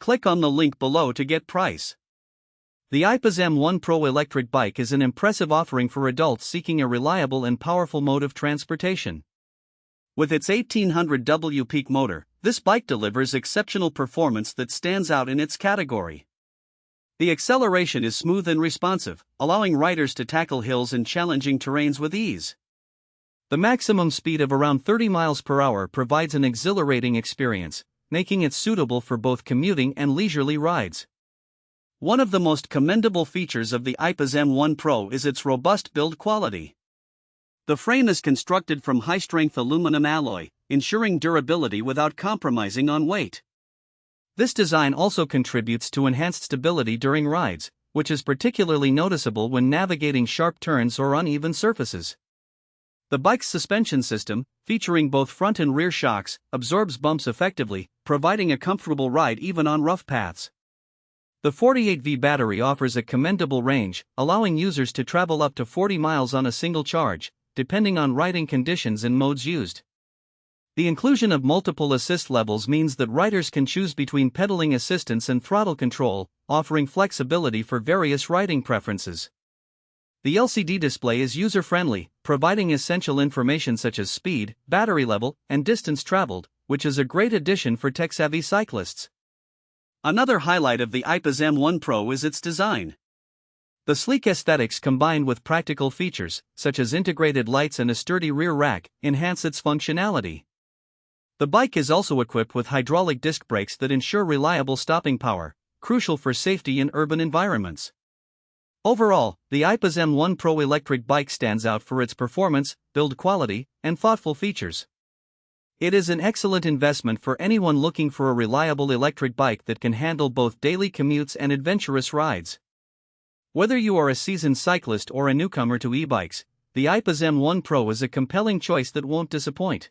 Click on the link below to get price. The Aipas M1 Pro electric bike is an impressive offering for adults seeking a reliable and powerful mode of transportation. With its 1800W peak motor, this bike delivers exceptional performance that stands out in its category. The acceleration is smooth and responsive, allowing riders to tackle hills and challenging terrains with ease. The maximum speed of around 30 miles per hour provides an exhilarating experience, making it suitable for both commuting and leisurely rides. One of the most commendable features of the Aipas M1 Pro is its robust build quality. The frame is constructed from high-strength aluminum alloy, ensuring durability without compromising on weight. This design also contributes to enhanced stability during rides, which is particularly noticeable when navigating sharp turns or uneven surfaces. The bike's suspension system, featuring both front and rear shocks, absorbs bumps effectively, providing a comfortable ride even on rough paths. The 48V battery offers a commendable range, allowing users to travel up to 40 miles on a single charge, depending on riding conditions and modes used. The inclusion of multiple assist levels means that riders can choose between pedaling assistance and throttle control, offering flexibility for various riding preferences. The LCD display is user-friendly, providing essential information such as speed, battery level, and distance traveled, which is a great addition for tech-savvy cyclists. Another highlight of the Aipas M1 Pro is its design. The sleek aesthetics combined with practical features, such as integrated lights and a sturdy rear rack, enhance its functionality. The bike is also equipped with hydraulic disc brakes that ensure reliable stopping power, crucial for safety in urban environments. Overall, the Aipas M1 Pro electric bike stands out for its performance, build quality, and thoughtful features. It is an excellent investment for anyone looking for a reliable electric bike that can handle both daily commutes and adventurous rides. Whether you are a seasoned cyclist or a newcomer to e-bikes, the Aipas M1 Pro is a compelling choice that won't disappoint.